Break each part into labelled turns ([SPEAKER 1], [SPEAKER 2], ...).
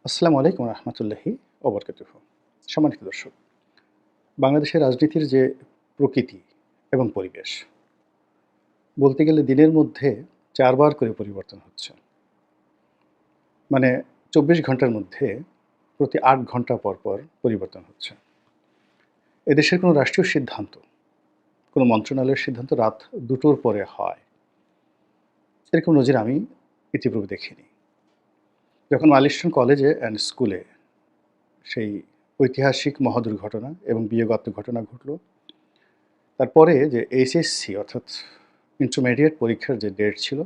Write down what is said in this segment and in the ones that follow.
[SPEAKER 1] আসসালামু আলাইকুম রহমতুল্লাহি ওবরকাতুহু। সম্মানিত দর্শক, বাংলাদেশের রাজনীতির যে প্রকৃতি এবং পরিবেশ, বলতে গেলে দিনের মধ্যে ৪ বার করে পরিবর্তন হচ্ছে। মানে ২৪ ঘন্টার মধ্যে প্রতি ৮ ঘন্টা পর, পর পরিবর্তন হচ্ছে। এদেশের কোনো রাষ্ট্রীয় সিদ্ধান্ত, কোনো মন্ত্রণালয়ের সিদ্ধান্ত রাত ২টোর পরে হয়। এরকম নজির আমি ইতিপূর্বে দেখিনি। যখন মাইলস্টোন কলেজে অ্যান্ড স্কুলে সেই ঐতিহাসিক মহাদুর্ঘটনা এবং বিয়োগাত্মক ঘটনা ঘটল, তারপরে যে এইচএসসি অর্থাৎ ইন্টারমিডিয়েট পরীক্ষার যে ডেট ছিল,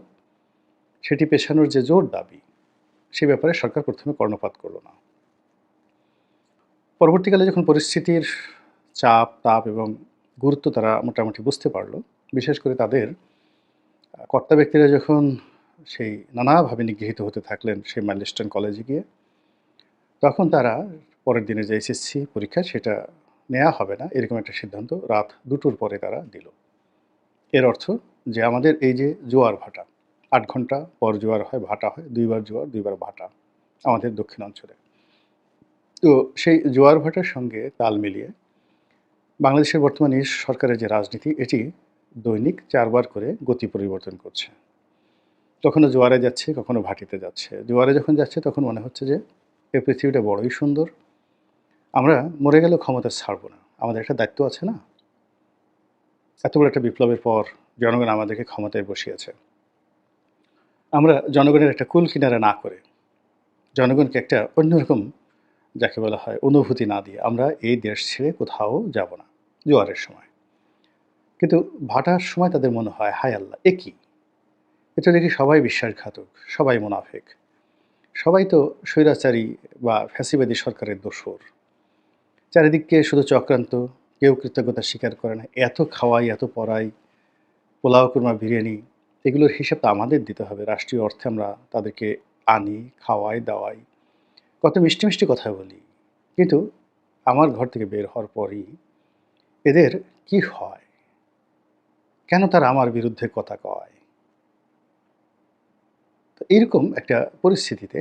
[SPEAKER 1] সেটি পেছানোর যে জোর দাবি, সে ব্যাপারে সরকার প্রথমে কর্ণপাত করল না। পরবর্তীকালে যখন পরিস্থিতির চাপ, তাপ এবং গুরুত্ব তারা মোটামুটি বুঝতে পারল, বিশেষ করে তাদের কর্তা ব্যক্তিরা যখন সেই নানাভাবে নিগৃহীত হতে থাকলেন সেই মাইলস্টোন কলেজে গিয়ে, তখন তারা পরের দিনের যে এইচএসসি পরীক্ষা সেটা নেওয়া হবে না, এরকম একটা সিদ্ধান্ত রাত ২টোর পরে তারা দিল। এর অর্থ যে আমাদের এই যে জোয়ার ভাটা, ৮ ঘন্টা পর জোয়ার হয়, ভাটা হয়, ২ বার জোয়ার ২ বার ভাটা আমাদের দক্ষিণাঞ্চলে। তো সেই জোয়ার ভাটার সঙ্গে তাল মিলিয়ে বাংলাদেশের বর্তমান এই সরকারের যে রাজনীতি, এটি দৈনিক ৪ বার করে গতি পরিবর্তন করছে। কখনো জোয়ারে যাচ্ছে, কখনো ভাটিতে যাচ্ছে। জোয়ারে যখন যাচ্ছে তখন মনে হচ্ছে যে এই পৃথিবীটা বড়ই সুন্দর। আমরা মরে গেলেও ক্ষমতা ছাড়ব না। আমাদের একটা দায়িত্ব আছে না? এত বড় একটা বিপ্লবের পর জনগণ আমাদেরকে ক্ষমতায় বসিয়েছে। আমরা জনগণের একটা কুল কিনারা না করে, জনগণকে একটা অন্যরকম যাকে বলা হয় অনুভূতি না দিয়ে আমরা এই দেশ ছেড়ে কোথাও যাব না জোয়ারের সময়। কিন্তু ভাটার সময় তাদের মনে হয়, হায় আল্লাহ, এ কি? এটা দেখি সবাই বিশ্বাসঘাতক, সবাই মুনাফিক, সবাই তো স্বৈরাচারী বা ফ্যাসিবাদী সরকারের দোসর। চারিদিকে শুধু চক্রান্ত, কেউ কৃতজ্ঞতা স্বীকার করে না। এত খাওয়াই, এত পড়াই, পোলাও কুরমা, বিরিয়ানি, এগুলোর হিসাব তো আমাদের দিতে হবে। রাষ্ট্রীয় অর্থে আমরা তাদেরকে আনি, খাওয়াই, দাওয়াই, কত মিষ্টি, মিষ্টি কথা বলি। কিন্তু আমার ঘর থেকে বের হওয়ার পরই এদের কি হয়? কেন তারা আমার বিরুদ্ধে কথা কয়? তো এইরকম একটা পরিস্থিতিতে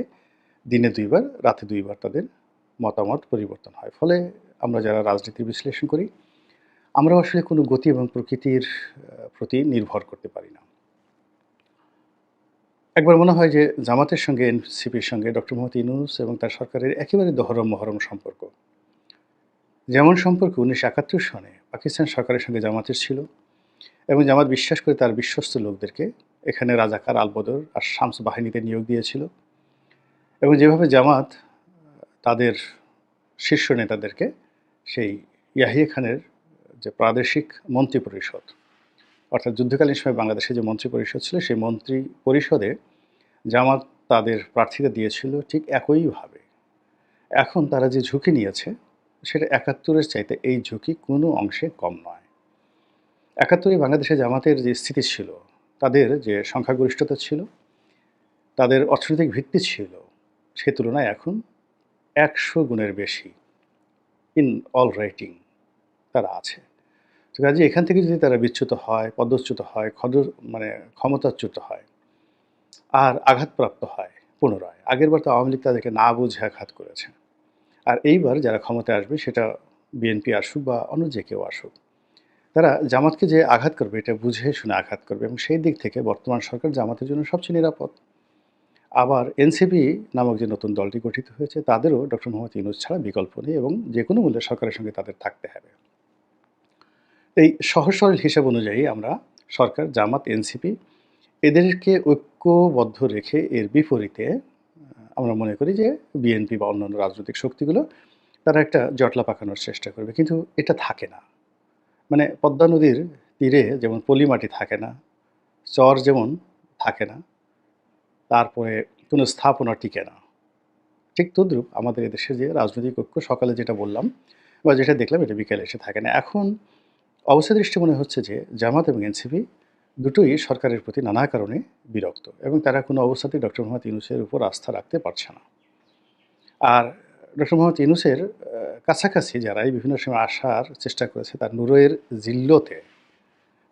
[SPEAKER 1] দিনে ২ বার, রাতে ২ বার তাদের মতামত পরিবর্তন হয়। ফলে আমরা যারা রাজনীতি বিশ্লেষণ করি, আমরাও আসলে কোনো গতি এবং প্রকৃতির প্রতি নির্ভর করতে পারি না। একবার মনে হয় যে জামাতের সঙ্গে এনসিপির সঙ্গে ডক্টর মোহাম্মদ ইউনূস এবং তার সরকারের একেবারে দহরম-মহরম সম্পর্ক। যেমন সম্পর্ক ১৯৭১ সনে পাকিস্তান সরকারের সঙ্গে জামাতের ছিল, এবং জামাত বিশ্বাস করে তার বিশ্বস্ত লোকদেরকে এখানে রাজাকার, আলবদর আর শামস বাহিনীতে নিয়োগ দিয়েছিল, এবং যেভাবে জামাত তাদের শীর্ষ নেতাদেরকে সেই ইয়াহিয়া খানের যে প্রাদেশিক মন্ত্রী পরিষদ, অর্থাৎ যুদ্ধকালীন সময় বাংলাদেশে যে মন্ত্রী পরিষদ ছিল, সেই মন্ত্রী পরিষদে জামাত তাদের প্রার্থীরা দিয়েছিল ঠিক একইভাবে। এখন তারা যে ঝুঁকি নিয়েছে, সেটা ৭১-এর চাইতে এই ঝুঁকি কোনো অংশে কম নয়। ৭১-এ বাংলাদেশে জামাতের যে স্থিতি ছিল, তাদের যে সংখ্যাগরিষ্ঠতা ছিল, তাদের অর্থনৈতিক ভিত্তি ছিল, সে তুলনায় এখন ১০০ গুণের বেশি ইন অল রেটিং তারা আছে। তো কাজেই এখান থেকে যদি তারা বিচ্যুত হয়, পদচ্যুত হয়, মানে ক্ষমতাচ্যুত হয় আর আঘাতপ্রাপ্ত হয় পুনরায়, আগেরবার তো আওয়ামী লীগ তাদেরকে না বুঝে আঘাত করেছে। আর এইবার যারা ক্ষমতায় আসবে, সেটা বিএনপি আসুক বা অন্য যে কেউ আসুক, তারা জামাতকে যে আঘাত করবে এটা বুঝে শুনে আঘাত করবে, এবং সেই দিক থেকে বর্তমান সরকার জামাতের জন্য সবচেয়ে নিরাপদ। আবার এনসিপি নামক যে নতুন দলটি গঠিত হয়েছে, তাদেরও ডক্টর মোহাম্মদ ইউনূস ছাড়া বিকল্প নেই, এবং যে কোনো মূল্যে সরকারের সঙ্গে তাদের থাকতে হবে। এই সহজ সরল হিসাব অনুযায়ী আমরা সরকার, জামাত, এনসিপি এদেরকে ঐক্যবদ্ধ রেখে এর বিপরীতে আমরা মনে করি যে বিএনপি বা অন্যান্য রাজনৈতিক শক্তিগুলো তারা একটা জটলা পাকানোর চেষ্টা করবে। কিন্তু এটা থাকে না। মানে পদ্মা নদীর তীরে যেমন পলিমাটি থাকে না, চর যেমন থাকে না, তারপরে কোনো স্থাপনা টিকে না, ঠিক তদ্রূপ আমাদের এদেশে যে রাজনৈতিক ঐক্য, সকালে যেটা বললাম বা যেটা দেখলাম, এটা বিকেলে এসে থাকে না। এখন অবস্থা দৃষ্টি মনে হচ্ছে যে জামাত এবং এনসিপি দুটোই সরকারের প্রতি নানা কারণে বিরক্ত, এবং তারা কোনো অবস্থাতেই ডক্টর মোহাম্মদ ইউনূসের উপর আস্থা রাখতে পারছে না। আর ডক্টর মোহাম্মদ ইউনূসের কাছাকাছি যারাই বিভিন্ন সময় আসার চেষ্টা করেছে, তার নূরের জিল্লতে,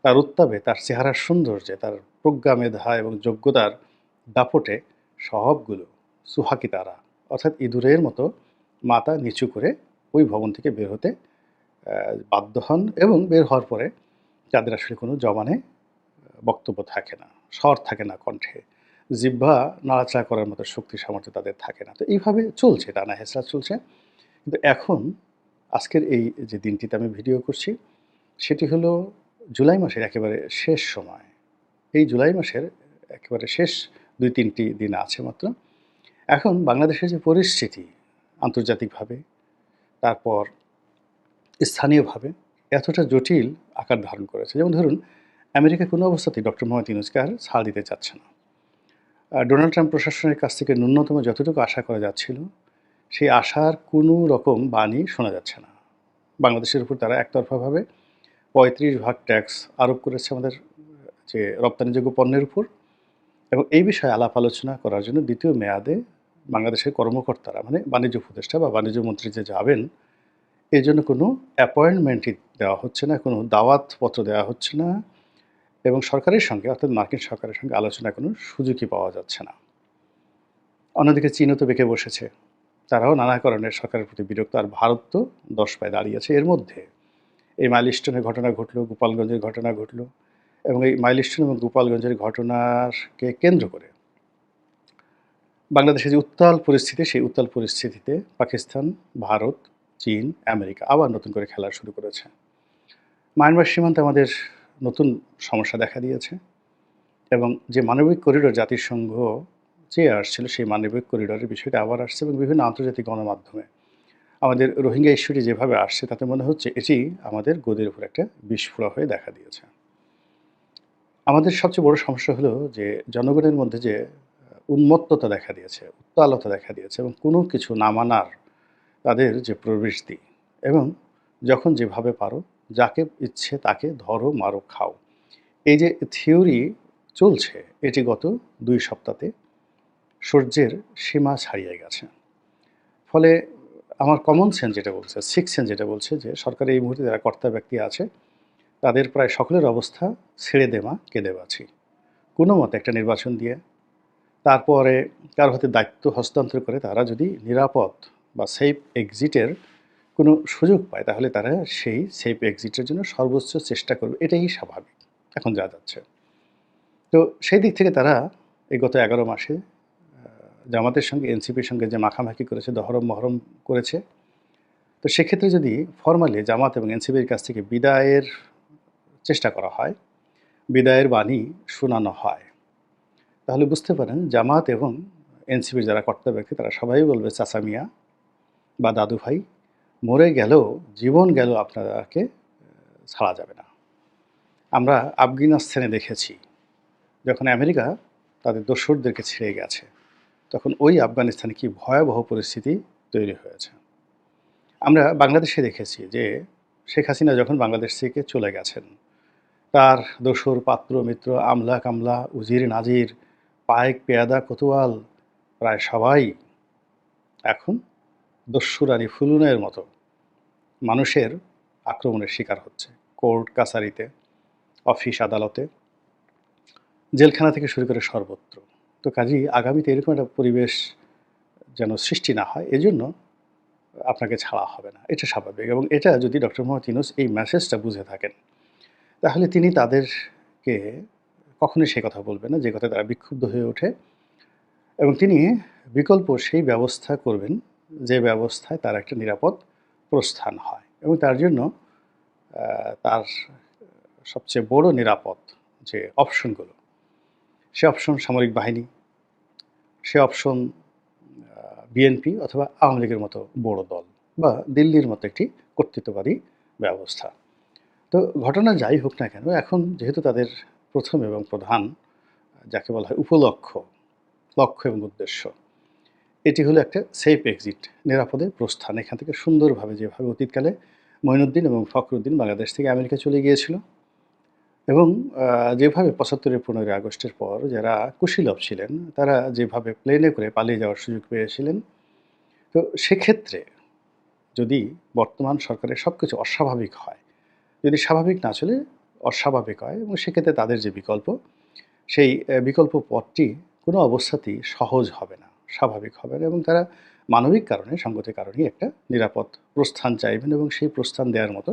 [SPEAKER 1] তার উত্তাপে, তার চেহারার সৌন্দর্যে, তার প্রজ্ঞা, মেধা এবং যোগ্যতার দাপটে সবগুলো সুহাকি তারা অর্থাৎ ইঁদুরের মতো মাথা নিচু করে ওই ভবন থেকে বের হতে বাধ্য হন এবং বের হওয়ার পরে তাদের আসলে কোনো জবানে বক্তব্য থাকে না, স্বর থাকে না কণ্ঠে। জিহ্বা নাড়াচাড়া করার মতো শক্তি সামর্থ্য তাদের থাকে না। তো এইভাবে চলছে, টানা হেঁচড়া চলছে। কিন্তু এখন আজকের এই যে দিনটিতে আমি ভিডিও করছি, সেটি হলো জুলাই মাসের একেবারে শেষ সময়। এই জুলাই মাসের একেবারে শেষ ২-৩টি দিন আছে মাত্র। এখন বাংলাদেশের যে পরিস্থিতি আন্তর্জাতিকভাবে, তারপর স্থানীয়ভাবে এতটা জটিল আকার ধারণ করেছে। যেমন ধরুন, আমেরিকা কোনো অবস্থাতেই ডক্টর মোহাম্মদ ইউনূসকে আর ছাড় দিতে চাচ্ছে না। ডোনাল্ড ট্রাম্প প্রশাসনের কাছ থেকে ন্যূনতম যতটুকু আশা করা যাচ্ছিল, সেই আশার কোনো রকম বাণী শোনা যাচ্ছে না। বাংলাদেশের উপর তারা একতরফাভাবে ৩৫% ট্যাক্স আরোপ করেছে আমাদের যে রপ্তানিযোগ্য পণ্যের উপর, এবং এই বিষয়ে আলাপ আলোচনা করার জন্য দ্বিতীয় মেয়াদে বাংলাদেশের কর্মকর্তারা, মানে বাণিজ্য উপদেষ্টা বা বাণিজ্য মন্ত্রী যে যাবেন, এই জন্য কোনো অ্যাপয়েন্টমেন্টই দেওয়া হচ্ছে না, কোনো দাওয়াতপত্র দেওয়া হচ্ছে না, এবং সরকারের সঙ্গে অর্থাৎ মার্কিন সরকারের সঙ্গে আলোচনার কোনো সুযোগই পাওয়া যাচ্ছে না। অন্যদিকে চীনও তো বেঁকে বসেছে। তারাও নানা কারণে সরকারের প্রতি বিরক্ত, আর ভারত তো ১০ পায়ে দাঁড়িয়েছে। এর মধ্যে এই মাইলস্টোনের ঘটনা ঘটলো, গোপালগঞ্জের ঘটনা ঘটলো, এবং এই মাইলস্টোন এবং গোপালগঞ্জের ঘটনাকে কেন্দ্র করে বাংলাদেশে যে উত্তাল পরিস্থিতি, সেই উত্তাল পরিস্থিতিতে পাকিস্তান, ভারত, চীন, আমেরিকা আবার নতুন করে খেলা শুরু করেছে। মায়ানমার সীমান্তে আমাদের নতুন সমস্যা দেখা দিয়েছে, এবং যে মানবিক করিডোর জাতিসংঘ চেয়ে আসছিল, সেই মানবিক করিডোরের বিষয়টা আবার আসছে, এবং বিভিন্ন আন্তর্জাতিক গণমাধ্যমে আমাদের রোহিঙ্গা ইস্যুটি যেভাবে আসছে, তাতে মনে হচ্ছে এটি আমাদের গদির উপর একটা বিস্ফোরক হয়ে দেখা দিয়েছে। আমাদের সবচেয়ে বড় সমস্যা হলো যে জনগণের মধ্যে যে উন্মত্ততা দেখা দিয়েছে, উত্তালতা দেখা দিয়েছে, এবং কোনো কিছু না মানার তাদের যে প্রবৃত্তি, এবং যখন যেভাবে পারো যাকে ইচ্ছে তাকে ধরো, মারো, খাও, এই যে থিওরি চলছে, এটি গত ২ সপ্তাহে সহ্যের সীমা ছাড়িয়ে গেছে। ফলে আমার কমন সেন্স যেটা বলছে, সিক্স সেন্স যেটা বলছে, যে সরকারের এই মুহূর্তে যারা কর্তা ব্যক্তি আছে, তাদের প্রায় সকলের অবস্থা ছেড়ে দে মা, কেঁদে বাঁচি। কোনো মতে একটা নির্বাচন দিয়ে তারপরে কারো হাতে দায়িত্ব হস্তান্তর করে তারা যদি নিরাপদ বা সেফ এক্সিটের কোনো সুযোগ পায়, তাহলে তারা সেই সেফ এক্সিটের জন্য সর্বোচ্চ চেষ্টা করবে। এটাই স্বাভাবিক এখন যা যাচ্ছে। তো সেই দিক থেকে তারা এই গত ১১ মাসে জামাতের সঙ্গে এনসিপির সঙ্গে যে মাখামাখি করেছে, দহরম মহরম করেছে, তো সেক্ষেত্রে যদি ফরমালি জামাত এবং এনসিপির কাছ থেকে বিদায়ের চেষ্টা করা হয়, বিদায়ের বাণী শোনানো হয়, তাহলে বুঝতে পারেন জামাত এবং এনসিপির যারা কর্তা ব্যক্তি, তারা সবাই বলবে, চাচা মিয়া বা দাদু ভাই, মরে গেলেও জীবন গেল, আপনাকে ছাড়া যাবে না। আমরা আফগানিস্তানে দেখেছি, যখন আমেরিকা তাদের দোসরদেরকে ছেড়ে গেছে, তখন ওই আফগানিস্তানে কি ভয়াবহ পরিস্থিতি তৈরি হয়েছে। আমরা বাংলাদেশে দেখেছি যে শেখ হাসিনা যখন বাংলাদেশ থেকে চলে গেছেন, তার দোসর, পাত্র, মিত্র, আমলা কামলা, উজির নাজির, পায়েক, পেয়াদা, কোতোয়াল প্রায় সবাই এখন দস্যু রানী ফুলুনের মতো মানুষের আক্রমণের শিকার হচ্ছে। কোর্ট কাছারিতে, অফিস আদালতে, জেলখানা থেকে শুরু করে সর্বত্র। তো কাজেই আগামীতে এরকম একটা পরিবেশ যেন সৃষ্টি না হয়, এজন্য আপনাকে ছাড়া হবে না, এটা স্বাভাবিক। এবং এটা যদি ডক্টর মোহাম্মদ ইউনূস এই মেসেজটা বুঝে থাকেন, তাহলে তিনি তাদেরকে কখনোই সে কথা বলবেন না যে কথায় তারা বিক্ষুব্ধ হয়ে ওঠে, এবং তিনি বিকল্প সেই ব্যবস্থা করবেন যে ব্যবস্থায় তার একটা নিরাপদ প্রস্থান হয়। এবং তার জন্য তার সবচেয়ে বড় নিরাপদ যে অপশনগুলো, সে অপশন সামরিক বাহিনী, সে অপশন বিএনপি অথবা আওয়ামী লীগের মতো বড় দল, বা দিল্লির মতো একটি কর্তৃত্ববাদী ব্যবস্থা। তো ঘটনা যাই হোক না কেন, এখন যেহেতু তাদের প্রথম এবং প্রধান যাকে বলা হয় উপলক্ষ্য, লক্ষ্য এবং উদ্দেশ্য, এটি হলো একটা সেফ এক্সিট, নিরাপদে প্রস্থান। এখান থেকে সুন্দরভাবে, যেভাবে অতীতকালে মঈনুদ্দিন এবং ফখরুদ্দিন বাংলাদেশ থেকে আমেরিকা চলে গিয়েছিল, এবং যেভাবে ৭৫-এর ১৫ই আগস্টের পর যারা কুশীলব ছিলেন, তারা যেভাবে প্লেনে করে পালিয়ে যাওয়ার সুযোগ পেয়েছিলেন, তো সেক্ষেত্রে যদি বর্তমান সরকারের সব কিছু অস্বাভাবিক হয়, যদি স্বাভাবিক না চলে অস্বাভাবিক হয়, এবং সেক্ষেত্রে তাদের যে বিকল্প, সেই বিকল্প পথটি কোনো অবস্থাতেই সহজ হবে না, স্বাভাবিক হবে না, এবং তারা মানবিক কারণে, সঙ্গতির কারণেই একটা নিরাপদ প্রস্থান চাইবেন এবং সেই প্রস্থান দেওয়ার মতো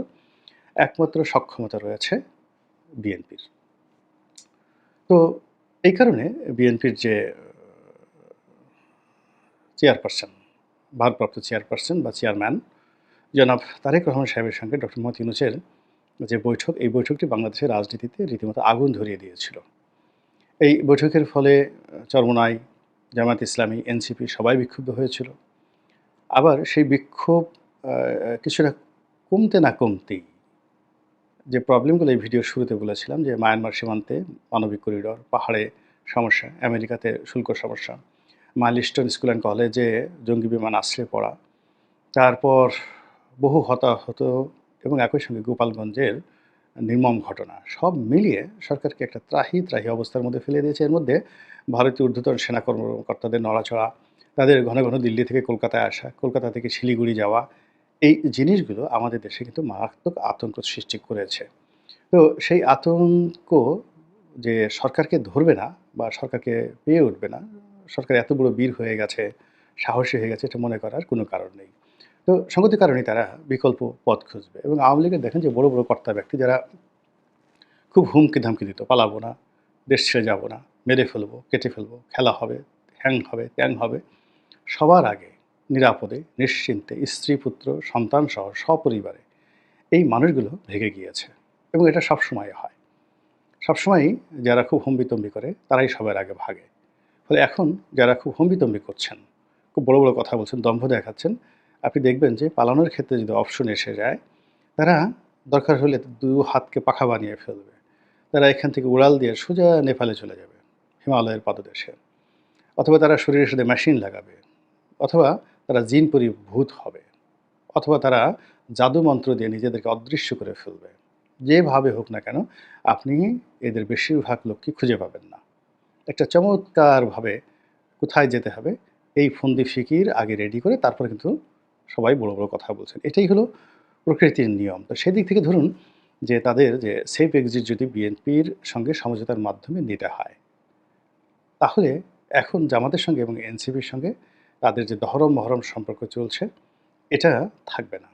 [SPEAKER 1] একমাত্র সক্ষমতা রয়েছে বিএনপির। তো এই কারণে বিএনপির যে চেয়ারপারসন, ভারপ্রাপ্ত চেয়ারপারসন বা চেয়ারম্যান জনাব তারেক রহমান সাহেবের সঙ্গে ডক্টর মোহাম্মদ ইউনূসের যে বৈঠক, এই বৈঠকটি বাংলাদেশের রাজনীতিতে রীতিমতো আগুন ধরিয়ে দিয়েছিল। এই বৈঠকের ফলে চরমোনাই, জামায়াত ইসলামী, এনসিপি সবাই বিক্ষুব্ধ হয়েছিল। আবার সেই বিক্ষোভ কিছুটা কমতে না কমতেই যে প্রবলেমগুলো এই ভিডিওর শুরুতে বলেছিলাম যে মায়ানমার সীমান্তে মানবিক করিডর, পাহাড়ে সমস্যা, আমেরিকাতে শুল্ক সমস্যা, মাইলস্টোন স্কুল অ্যান্ড কলেজে জঙ্গি বিমান আশ্রয়ে পড়া, তারপর বহু হতাহত এবং একই সঙ্গে গোপালগঞ্জের নির্মম ঘটনা, সব মিলিয়ে সরকারকে একটা ত্রাহি অবস্থার মধ্যে ফেলে দিয়েছে। এর মধ্যে ভারতীয় ঊর্ধ্বতন সেনা কর্মকর্তাদের নড়াচড়া, তাদের ঘন ঘন দিল্লি থেকে কলকাতায় আসা, কলকাতা থেকে শিলিগুড়ি যাওয়া, এই জিনিসগুলো আমাদের দেশে কিন্তু মারাত্মক আতঙ্ক সৃষ্টি করেছে। তো সেই আতঙ্ক যে সরকারকে ধরবে না বা সরকারকে পেয়ে উঠবে না, সরকার এত বড় বীর হয়ে গেছে, সাহসী হয়ে গেছে, এটা মনে করার কোনো কারণ নেই। তো সঙ্গতির কারণেই তারা বিকল্প পথ খুঁজবে এবং আওয়ামী লীগের দেখেন যে বড় বড় কর্তা ব্যক্তি যারা খুব হুমকি ধামকি দিত, পালাবো না, দেশ ছেড়ে যাবো না, মেরে ফেলবো, কেটে ফেলবো, খেলা হবে, হ্যাং হবে, ত্যাং হবে, সবার আগে নিরাপদে নিশ্চিন্তে স্ত্রী পুত্র সন্তান সহ সপরিবারে এই মানুষগুলো ভেগে গিয়েছে এবং এটা সবসময় হয়। সবসময়ই যারা খুব হম্বিতম্বি করে তারাই সবার আগে ভাগে। ফলে এখন যারা খুব হম্বিতম্বি করছেন, খুব বড় বড় কথা বলছেন, দম্ভ দেখাচ্ছেন, আপনি দেখবেন যে পালানোর ক্ষেত্রে যদি অপশন এসে যায়, তারা দরকার হলে দু হাতকে পাখা বানিয়ে ফেলবে। তারা এখান থেকে উড়াল দিয়ে সোজা নেপালে চলে যাবে, হিমালয়ের পাদদেশে। অথবা তারা শরীরের সাথে মেশিন লাগাবে, অথবা তারা জিন পরি ভূত হবে, অথবা তারা জাদু মন্ত্র দিয়ে নিজেদেরকে অদৃশ্য করে ফেলবে। যেভাবে হোক না কেন, আপনি এদের বেশিরভাগ লোককে খুঁজে পাবেন না। একটা চমৎকারভাবে কোথায় যেতে হবে এই ফন্দি ফিকির আগে রেডি করে তারপরে কিন্তু সবাই বড় বড় কথা বলছেন। এটাই হলো প্রকৃতির নিয়ম। তো সেদিক থেকে ধরুন যে তাদের যে সেফ এক্সিট যদি বিএনপির সঙ্গে সমঝোতার মাধ্যমে নিতে হয়, তাহলে এখন জামাতের সঙ্গে এবং এনসিপির সঙ্গে তাদের যে দহরম মহরম সম্পর্ক চলছে, এটা থাকবে না।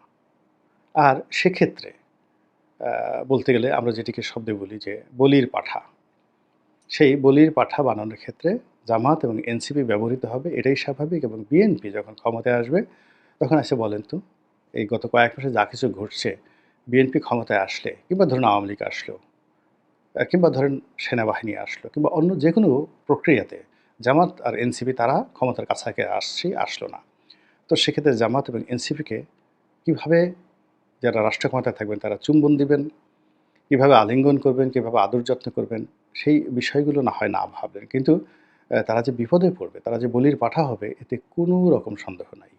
[SPEAKER 1] আর সেক্ষেত্রে বলতে গেলে আমরা যেটিকে শব্দে বলি যে বলির পাঠা, সেই বলির পাঠা বানানোর ক্ষেত্রে জামাত এবং এনসিপি ব্যবহৃত হবে, এটাই স্বাভাবিক। এবং বিএনপি যখন ক্ষমতায় আসবে তখন এসে বলেন তো, এই গত কয়েক মাসে যা কিছু ঘটছে, বিএনপি ক্ষমতায় আসলে কিংবা ধরুন আওয়ামী লীগ আসলো, কিংবা ধরেন সেনাবাহিনী আসলো, কিংবা অন্য যে কোনো প্রক্রিয়াতে জামাত আর এনসিপি তারা ক্ষমতার কাছাকাছি আসলো না। তো সেক্ষেত্রে জামাত এবং এনসিপিকে কীভাবে যারা রাষ্ট্র ক্ষমতায় থাকবেন তারা চুম্বন দিবেন, কীভাবে আলিঙ্গন করবেন, কীভাবে আদর যত্ন করবেন, সেই বিষয়গুলো না হয় না ভাবলেন। কিন্তু তারা যে বিপদে পড়বে, তারা যে বলির পাঠা হবে, এতে কোনো রকম সন্দেহ নাই।